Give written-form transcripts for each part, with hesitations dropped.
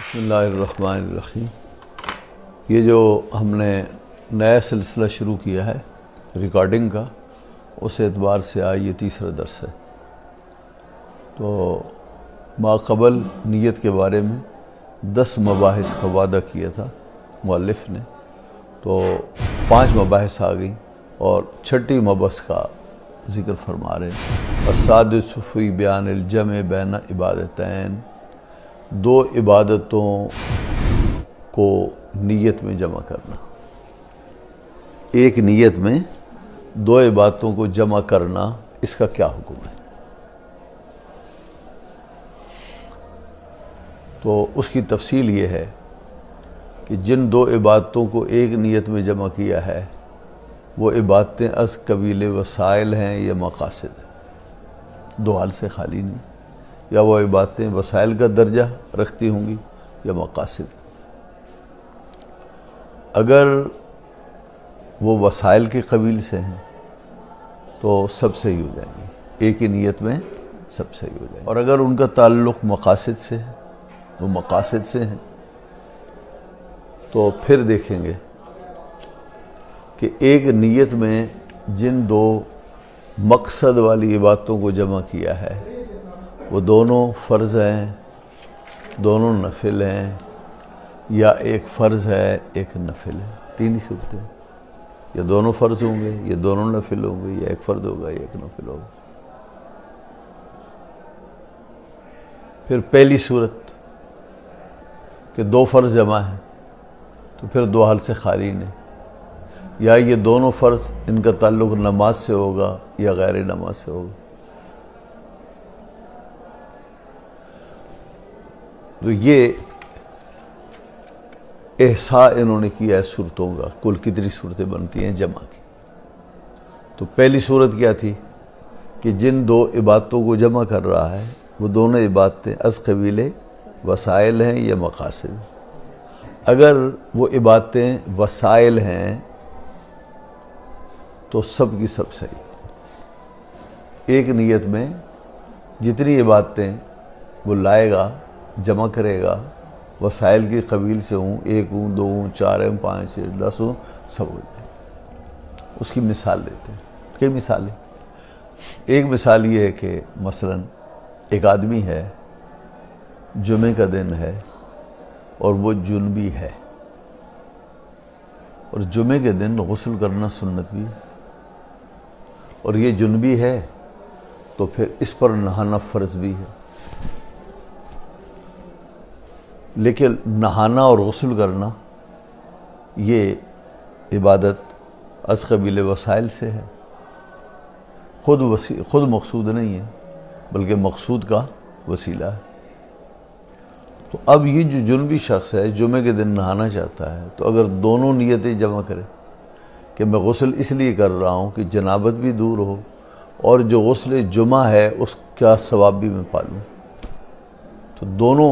بسم اللہ الرحمن الرحیم۔ یہ جو ہم نے نیا سلسلہ شروع کیا ہے ریکارڈنگ کا، اس اعتبار سے آج یہ تیسرا درس ہے۔ تو ما قبل نیت کے بارے میں 10 مباحث کا وعدہ کیا تھا مؤلف نے، تو 5 مباحث آ گئیں اور 6ٹی مبحث کا ذکر فرما رہے ہیں۔ السادس فی بیان الجمع بین عبادتین، 2 عبادتوں کو نیت میں جمع کرنا۔ ایک نیت میں 2 عبادتوں کو جمع کرنا، اس کا کیا حکم ہے؟ تو اس کی تفصیل یہ ہے کہ جن 2 عبادتوں کو ایک نیت میں جمع کیا ہے وہ عبادتیں از قبیل وسائل ہیں یا مقاصد ہیں، 2 حال سے خالی نہیں۔ یا وہ عبادتیں وسائل کا درجہ رکھتی ہوں گی یا مقاصد۔ اگر وہ وسائل کے قبیل سے ہیں تو سب صحیح ہو جائیں گے، ایک ہی نیت میں سب صحیح ہو جائیں گے۔ اور اگر ان کا تعلق مقاصد سے ہے، وہ مقاصد سے ہیں، تو پھر دیکھیں گے کہ ایک نیت میں جن 2 مقصد والی عبادتوں کو جمع کیا ہے وہ دونوں فرض ہیں، دونوں نفل ہیں، یا ایک فرض ہے ایک نفل ہے۔ 3 ہی صورتیں، یا دونوں فرض ہوں گے یا دونوں نفل ہوں گے، یا ایک فرض ہوگا یا ایک نفل ہوگا۔ پھر پہلی صورت کہ 2 فرض جمع ہیں تو پھر 2 حال سے خالی نہیں، یا یہ دونوں فرض ان کا تعلق نماز سے ہوگا یا غیر نماز سے ہوگا۔ تو یہ احصاء انہوں نے کیا ہے صورتوں کا، کل کتنی صورتیں بنتی ہیں جمع کی۔ تو پہلی صورت کیا تھی کہ جن 2 عبادتوں کو جمع کر رہا ہے وہ دونوں عبادتیں از قبیل وسائل ہیں یا مقاصد ہیں۔ اگر وہ عبادتیں وسائل ہیں تو سب کی سب صحیح۔ ایک نیت میں جتنی عبادتیں وہ لائے گا، جمع کرے گا، وسائل کی قبیل سے ہوں، 1 ہوں، 2 ہوں، 4 ہوں، 5 ہوں، 10 ہوں، سب ہو جائے۔ اس کی مثال دیتے ہیں، کئی مثالیں۔ ایک مثال یہ ہے کہ مثلا ایک آدمی ہے، جمعہ کا دن ہے اور وہ جنبی ہے، اور جمعے کے دن غسل کرنا سنت بھی ہے، اور یہ جنبی ہے تو پھر اس پر نہانا فرض بھی ہے۔ لیکن نہانا اور غسل کرنا یہ عبادت از قبیل وسائل سے ہے، خود مقصود نہیں ہے بلکہ مقصود کا وسیلہ ہے۔ تو اب یہ جو جنبی شخص ہے، جمعے کے دن نہانا چاہتا ہے، تو اگر دونوں نیتیں جمع کرے کہ میں غسل اس لیے کر رہا ہوں کہ جنابت بھی دور ہو اور جو غسل جمعہ ہے اس کا ثواب بھی میں پالوں، تو دونوں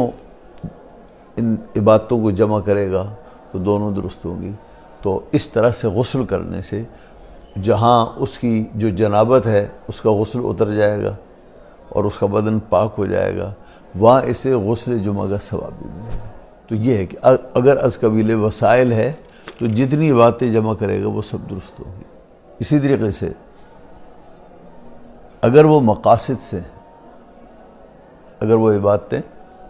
ان عبادتوں کو جمع کرے گا تو دونوں درست ہوں گی۔ تو اس طرح سے غسل کرنے سے جہاں اس کی جو جنابت ہے اس کا غسل اتر جائے گا اور اس کا بدن پاک ہو جائے گا، وہاں اسے غسل جمعہ کا ثواب بھی ملے گا۔ تو یہ ہے کہ اگر از قبیل وسائل ہے تو جتنی عبادتیں جمع کرے گا وہ سب درست ہوگی۔ اسی طریقے سے اگر وہ مقاصد سے ہیں، اگر وہ عبادتیں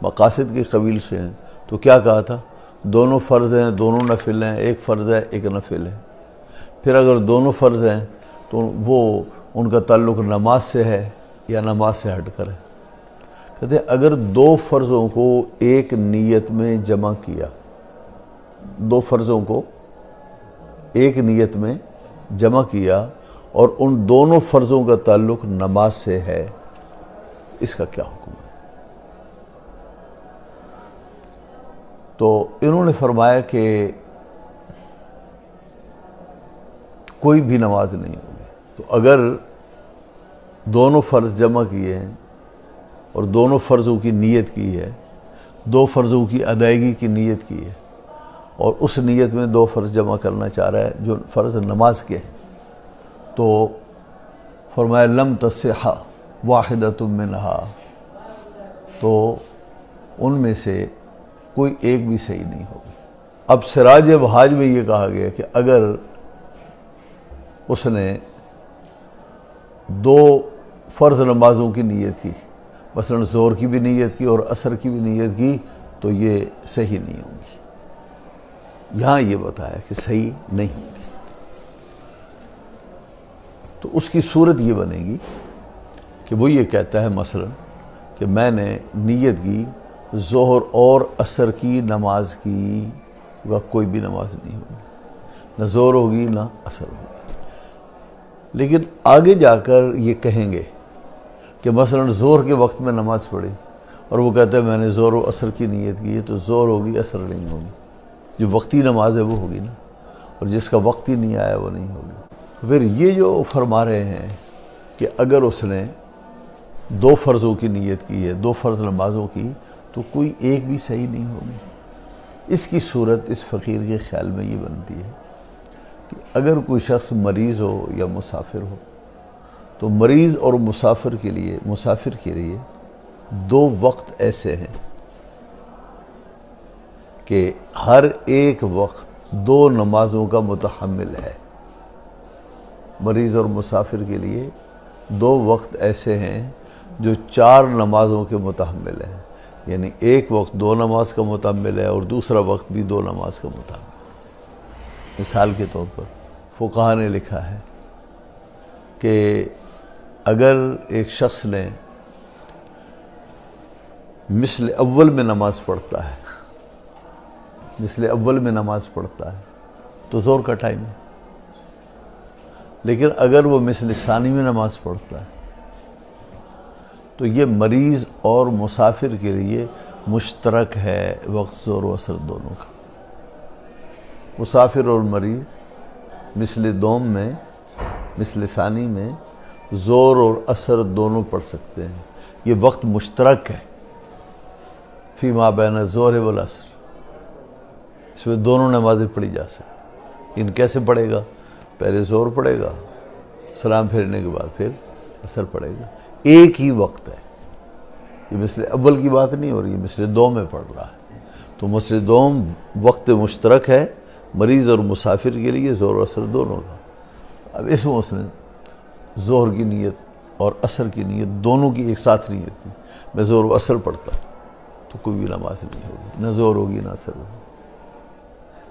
مقاصد کی قبیل سے ہیں، تو کیا کہا تھا؟ دونوں فرض ہیں، دونوں نفل ہیں، ایک فرض ہے ایک نفل ہے۔ پھر اگر دونوں فرض ہیں تو وہ ان کا تعلق نماز سے ہے یا نماز سے ہٹ کر ہے۔ کہتے ہیں اگر 2 فرضوں کو ایک نیت میں جمع کیا، 2 فرضوں کو ایک نیت میں جمع کیا اور ان دونوں فرضوں کا تعلق نماز سے ہے، اس کا کیا حکم ہے؟ تو انہوں نے فرمایا کہ کوئی بھی نماز نہیں ہوگی۔ تو اگر دونوں فرض جمع کیے ہیں اور دونوں فرضوں کی نیت کی ہے، 2 فرضوں کی ادائیگی کی نیت کی ہے، اور اس نیت میں 2 فرض جمع کرنا چاہ رہا ہے جو فرض نماز کے ہیں، تو فرمایا لم تصح واحدۃ منہا، تو ان میں سے کوئی ایک بھی صحیح نہیں ہوگی۔ اب سراج وہاج میں یہ کہا گیا کہ اگر اس نے 2 فرض نمازوں کی نیت کی، مثلا ظہر کی بھی نیت کی اور عصر کی بھی نیت کی، تو یہ صحیح نہیں ہوگی۔ یہاں یہ بتایا کہ صحیح نہیں ہوگی۔ تو اس کی صورت یہ بنے گی کہ وہ یہ کہتا ہے مثلا کہ میں نے نیت کی ظہر اور عصر کی نماز کی، وہ کوئی بھی نماز نہیں ہوگی، نہ ظہر ہوگی نہ عصر ہوگی۔ لیکن آگے جا کر یہ کہیں گے کہ مثلا ظہر کے وقت میں نماز پڑھی اور وہ کہتا ہے میں نے ظہر و عصر کی نیت کی ہے، تو ظہر ہوگی عصر نہیں ہوگی۔ جو وقتی نماز ہے وہ ہوگی نا، اور جس کا وقت ہی نہیں آیا وہ نہیں ہوگی۔ پھر یہ جو فرما رہے ہیں کہ اگر اس نے 2 فرضوں کی نیت کی ہے، 2 فرض نمازوں کی، تو کوئی ایک بھی صحیح نہیں ہوگی۔ اس کی صورت اس فقیر کے خیال میں یہ بنتی ہے کہ اگر کوئی شخص مریض ہو یا مسافر ہو، تو مریض اور مسافر کے لیے 2 وقت ایسے ہیں کہ ہر ایک وقت 2 نمازوں کا متحمل ہے۔ مریض اور مسافر کے لیے 2 وقت ایسے ہیں جو 4 نمازوں کے متحمل ہیں، یعنی ایک وقت 2 نماز کا متحمل ہے اور دوسرا وقت بھی 2 نماز کا متحمل ہے۔ مثال کے طور پر فقہا نے لکھا ہے کہ اگر ایک شخص نے مثل اول میں نماز پڑھتا ہے، تو ظہر کا ٹائم ہے، لیکن اگر وہ مثل ثانی میں نماز پڑھتا ہے تو یہ مریض اور مسافر کے لیے مشترک ہے وقت ظہر و عصر دونوں کا۔ مسافر اور مریض مثل دوم میں، مثل ثانی میں ظہر اور عصر دونوں پڑھ سکتے ہیں۔ یہ وقت مشترک ہے فی ما بین الظہر والعصر، اس میں دونوں نمازیں پڑھی جا سکتی۔ ان کیسے پڑھے گا؟ پہلے ظہر پڑھے گا، سلام پھیرنے کے بعد پھر عصر پڑھے گا۔ ایک ہی وقت ہے، یہ مثل اول کی بات نہیں ہو رہی، مثل دوم میں پڑھ رہا ہے۔ تو مثل دوم وقت مشترک ہے مریض اور مسافر کے لیے ظہر و عصر دونوں کا۔ اب اس میں اس نے ظہر کی نیت اور عصر کی نیت دونوں کی ایک ساتھ نیت کی، میں ظہر و عصر پڑھتا تو کوئی بھی نماز نہیں ہوگی، نہ ظہر ہوگی نہ عصر ہوگی۔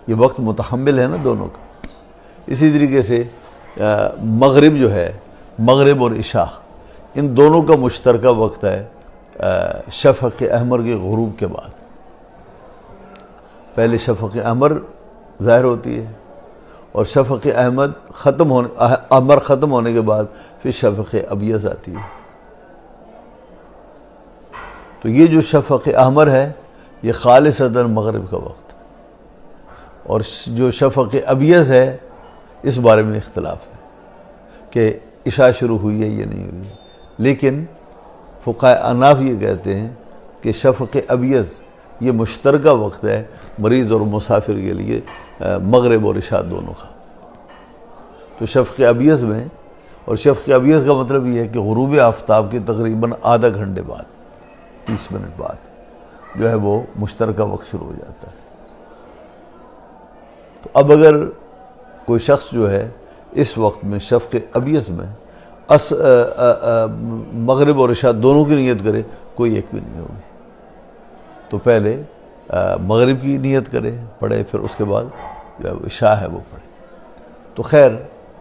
یہ وقت متحمل ہے نا دونوں کا۔ اسی طریقے سے مغرب جو ہے، مغرب اور عشاء، ان دونوں کا مشترکہ وقت ہے شفق احمر کے غروب کے بعد۔ پہلے شفق احمر ظاہر ہوتی ہے اور شفق احمر ختم ہونے کے بعد پھر شفق ابیض آتی ہے۔ تو یہ جو شفق احمر ہے یہ خالصتاً مغرب کا وقت ہے، اور جو شفق ابیض ہے اس بارے میں اختلاف ہے کہ عشاء شروع ہوئی ہے یا نہیں ہوئی، لیکن فقہاء احناف یہ کہتے ہیں کہ شفق ابیض یہ مشترکہ وقت ہے مریض اور مسافر کے لیے مغرب اور عشاء دونوں کا۔ تو شفق ابیض میں، اور شفق ابیض کا مطلب یہ ہے کہ غروب آفتاب کے تقریباً آدھا گھنٹے بعد، 30 منٹ بعد جو ہے وہ مشترکہ وقت شروع ہو جاتا ہے۔ تو اب اگر کوئی شخص جو ہے اس وقت میں شفق ابیض میں مغرب اور عشاء دونوں کی نیت کرے، کوئی ایک بھی نہیں ہوگی۔ تو پہلے مغرب کی نیت کرے، پڑھے، پھر اس کے بعد جو عشاء ہے وہ پڑھے۔ تو خیر،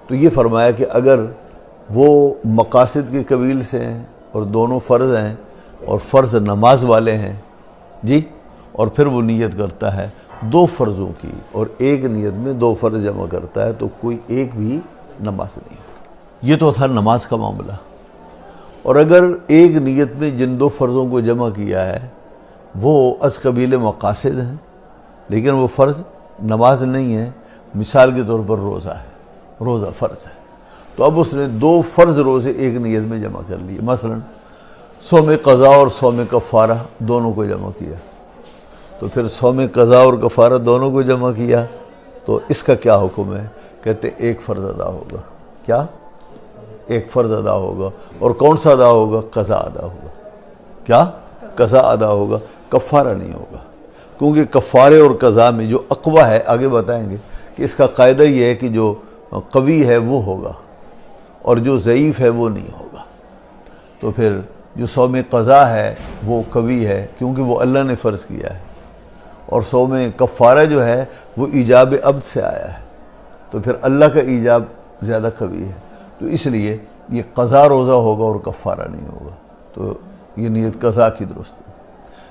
تو یہ فرمایا کہ اگر وہ مقاصد کے قبیل سے ہیں اور دونوں فرض ہیں اور فرض نماز والے ہیں جی، اور پھر وہ نیت کرتا ہے 2 فرضوں کی اور ایک نیت میں 2 فرض جمع کرتا ہے، تو کوئی ایک بھی نماز نہیں ہوگی۔ یہ تو تھا نماز کا معاملہ۔ اور اگر ایک نیت میں جن 2 فرضوں کو جمع کیا ہے وہ از قبیل مقاصد ہیں لیکن وہ فرض نماز نہیں ہے، مثال کے طور پر روزہ ہے، روزہ فرض ہے، تو اب اس نے 2 فرض روزے ایک نیت میں جمع کر لیے، مثلا صوم قضا اور صوم کفارہ دونوں کو جمع کیا، تو پھر صوم قضا اور کفارہ دونوں کو جمع کیا، تو اس کا کیا حکم ہے؟ کہتے ایک فرض ادا ہوگا۔ کیا؟ ایک فرض ادا ہوگا، اور کون سا ادا ہوگا؟ قضا ادا ہوگا۔ کیا؟ قضا ادا ہوگا، کفارہ نہیں ہوگا۔ کیونکہ کفارے اور قضا میں جو اقوی ہے، آگے بتائیں گے کہ اس کا قاعدہ یہ ہے کہ جو قوی ہے وہ ہوگا اور جو ضعیف ہے وہ نہیں ہوگا۔ تو پھر جو صوم قضا ہے وہ قوی ہے کیونکہ وہ اللہ نے فرض کیا ہے، اور صوم کفارہ جو ہے وہ ایجاب عبد سے آیا ہے، تو پھر اللہ کا ایجاب زیادہ قوی ہے، تو اس لیے یہ قضا روزہ ہوگا اور کفارہ نہیں ہوگا، تو یہ نیت قضا کی درست ہے۔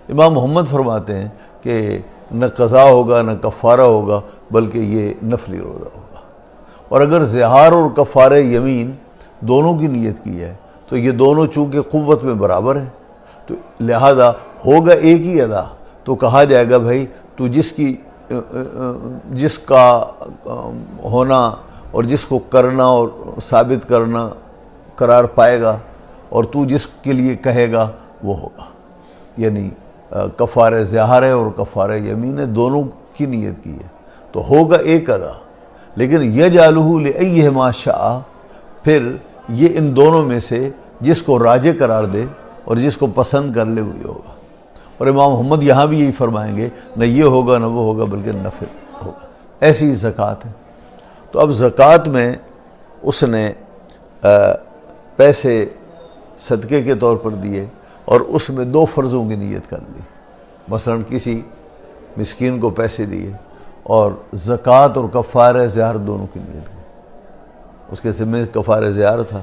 امام محمد فرماتے ہیں کہ نہ قضا ہوگا نہ کفارہ ہوگا، بلکہ یہ نفلی روزہ ہوگا۔ اور اگر زہار اور کفارہ یمین دونوں کی نیت کی ہے تو یہ دونوں چونکہ قوت میں برابر ہیں، تو لہذا ہوگا ایک ہی ادا، تو کہا جائے گا بھائی تو جس کا ہونا اور جس کو کرنا اور ثابت کرنا قرار پائے گا، اور تو جس کے لیے کہے گا وہ ہوگا، یعنی کفارہ زہار ہے اور کفارہ یمین ہے، دونوں کی نیت کی ہے تو ہوگا ایک ادا، لیکن یجعلہ لایہما شاء، پھر یہ ان دونوں میں سے جس کو راجح قرار دے اور جس کو پسند کر لے وہی ہوگا۔ اور امام محمد یہاں بھی یہی فرمائیں گے نہ یہ ہوگا نہ وہ ہوگا بلکہ نفل ہوگا۔ ایسی ہی زکوٰۃ ہے۔ تو اب زکوٰۃ میں اس نے پیسے صدقے کے طور پر دیے اور اس میں 2 فرضوں کی نیت کر لی، مثلا کسی مسکین کو پیسے دیے اور زکوٰۃ اور کفارہ زہار دونوں کی نیت کی۔ اس کے ذمہ کفارہ زہار تھا،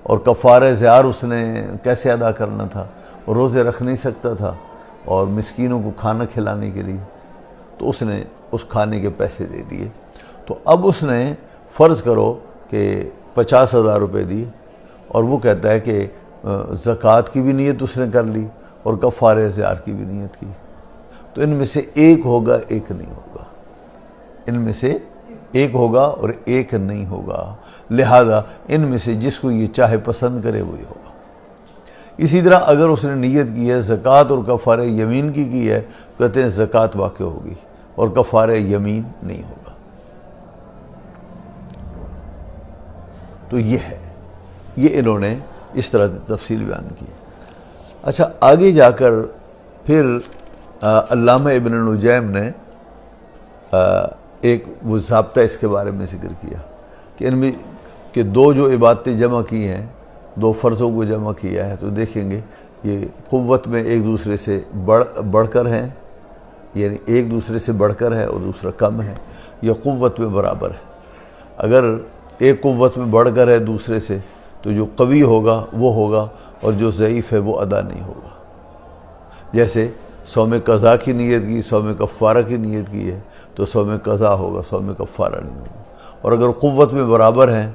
اور کفارہ زہار اس نے کیسے ادا کرنا تھا، وہ روزے رکھ نہیں سکتا تھا اور مسکینوں کو کھانا کھلانے کے لیے، تو اس نے اس کھانے کے پیسے دے دیے۔ تو اب اس نے فرض کرو کہ 50,000 روپے دیے، اور وہ کہتا ہے کہ زکوٰۃ کی بھی نیت اس نے کر لی اور کفارہ زہار کی بھی نیت کی، تو ان میں سے ایک ہوگا ایک نہیں ہوگا، ان میں سے ایک ہوگا اور ایک نہیں ہوگا، لہذا ان میں سے جس کو یہ چاہے پسند کرے وہی ہوگا۔ اسی طرح اگر اس نے نیت کی ہے زکوٰۃ اور کفارہ یمین کی ہے، کہتے ہیں زکوٰۃ واقع ہوگی اور کفارہ یمین نہیں ہوگا۔ تو یہ ہے، یہ انہوں نے اس طرح سے تفصیل بیان کی۔ اچھا، آگے جا کر پھر علامہ ابن نجیم نے ایک وہ ضابطہ اس کے بارے میں ذکر کیا کہ ان میں کہ 2 جو عبادتیں جمع کی ہیں، 2 فرضوں کو جمع کیا ہے، تو دیکھیں گے یہ قوت میں ایک دوسرے سے بڑھ کر ہیں، یعنی ایک دوسرے سے بڑھ کر ہے اور دوسرا کم ہے، یا قوت میں برابر ہے۔ اگر ایک قوت میں بڑھ کر ہے دوسرے سے تو جو قوی ہوگا وہ ہوگا اور جو ضعیف ہے وہ ادا نہیں ہوگا۔ جیسے صوم قضا کی نیت کی، صوم کفارہ کی نیت کی ہے تو صوم قضا ہوگا، صوم کفارہ نہیں ہوگا۔ اور اگر قوت میں برابر ہیں،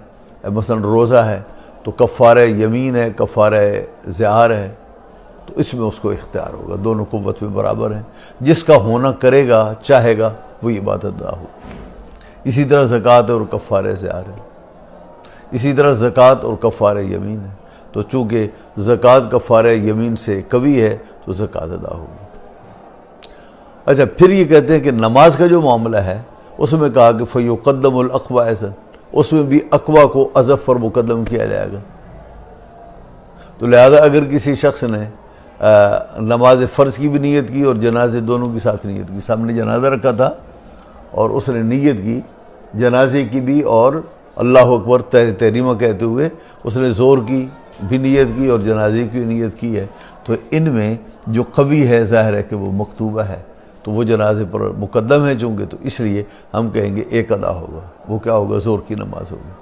مثلا روزہ ہے تو کفارہ یمین ہے، کفارہ زہار ہے، تو اس میں اس کو اختیار ہوگا، دونوں قوت میں برابر ہیں، جس کا ہونا کرے گا چاہے گا وہ عبادت ادا ہوگی۔ اسی طرح زکوٰۃ اور کفارہ زہار ہے، اسی طرح زکوٰۃ اور کفارہ یمین ہے، تو چونکہ زکوٰۃ کفارہ یمین سے قوی ہے تو زکوٰۃ ادا ہوگی۔ اچھا، پھر یہ کہتے ہیں کہ نماز کا جو معاملہ ہے اس میں کہا کہ فیقدم الاقویٰ ایسا، اس میں بھی اقویٰ کو اضف پر مقدم کیا جائے گا۔ تو لہذا اگر کسی شخص نے نماز فرض کی بھی نیت کی اور جنازے دونوں کی ساتھ نیت کی، سامنے جنازہ رکھا تھا اور اس نے نیت کی جنازے کی بھی اور اللہ اکبر تحریمہ کہتے ہوئے اس نے زور کی بھی نیت کی اور جنازے کی نیت کی ہے، تو ان میں جو قوی ہے ظاہر ہے کہ وہ مکتوبہ ہے، تو وہ جنازے پر مقدم ہے چونکہ، تو اس لیے ہم کہیں گے ایک ادا ہوگا، وہ کیا ہوگا؟ زور کی نماز ہوگی۔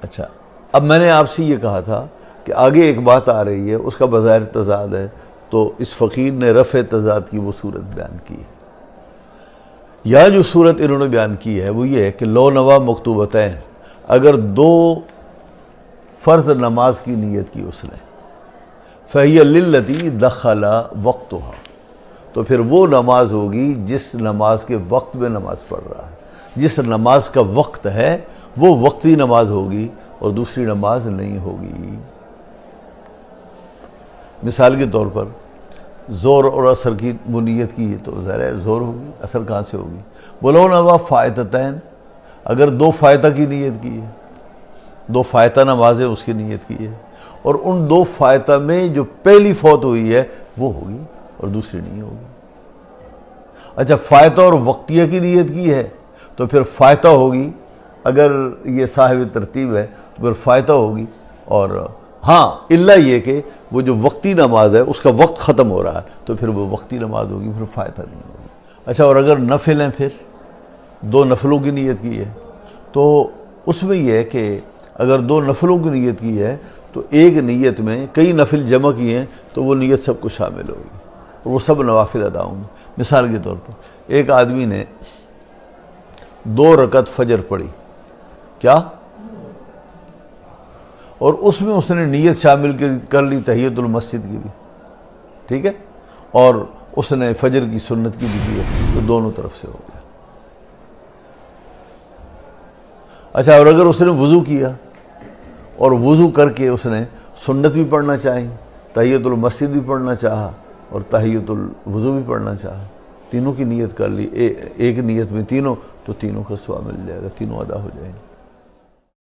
اچھا، اب میں نے آپ سے یہ کہا تھا کہ آگے ایک بات آ رہی ہے، اس کا بظاہر تضاد ہے، تو اس فقیر نے رفع تضاد کی وہ صورت بیان کی ہے۔ یا جو صورت انہوں نے بیان کی ہے وہ یہ ہے کہ لو نوا مکتوبتین، اگر 2 فرض نماز کی نیت کی اس نے، فہی للتی دخل وقتها، تو پھر وہ نماز ہوگی جس نماز کے وقت میں نماز پڑھ رہا ہے، جس نماز کا وقت ہے وہ وقتی نماز ہوگی اور دوسری نماز نہیں ہوگی۔ مثال کے طور پر زور اور عصر کی نیت کی ہے تو ظاہر ہے زور ہوگی، عصر کہاں سے ہوگی؟ ولو نوا فائتتین، اگر 2 فائتہ کی نیت کی ہے، 2 فائتہ نمازیں اس کی نیت کی ہے، اور ان 2 فائتہ میں جو پہلی فوت ہوئی ہے وہ ہوگی اور دوسری نہیں ہوگی۔ اچھا فائتہ اور وقتیہ کی نیت کی ہے تو پھر فائتہ ہوگی، اگر یہ صاحب ترتیب ہے تو پھر فائتہ ہوگی، اور ہاں الا یہ کہ وہ جو وقتی نماز ہے اس کا وقت ختم ہو رہا ہے تو پھر وہ وقتی نماز ہوگی، پھر فائتہ نہیں ہوگی۔ اچھا اور اگر نفل ہیں، پھر دو نفلوں کی نیت کی ہے تو اس میں یہ ہے کہ اگر دو نفلوں کی نیت کی ہے تو ایک نیت میں کئی نفل جمع کیے ہیں تو وہ نیت سب کو شامل ہوگی اور وہ سب نوافل ادا ہوں گے۔ مثال کے طور پر ایک آدمی نے 2 رکعت فجر پڑھی، کیا؟ اور اس میں اس نے نیت شامل کر لی تحیت المسجد کی بھی، ٹھیک ہے، اور اس نے فجر کی سنت کی بھی کی ہے، تو دونوں طرف سے ہو گیا۔ اچھا اور اگر اس نے وضو کیا اور وضو کر کے اس نے سنت بھی پڑھنا چاہی، تحیت المسجد بھی پڑھنا چاہا اور تحیت الوضو بھی پڑھنا چاہا، تینوں کی نیت کر لی ایک نیت میں تینوں، تو تینوں کا ثواب مل جائے گا، تینوں ادا ہو جائیں گے۔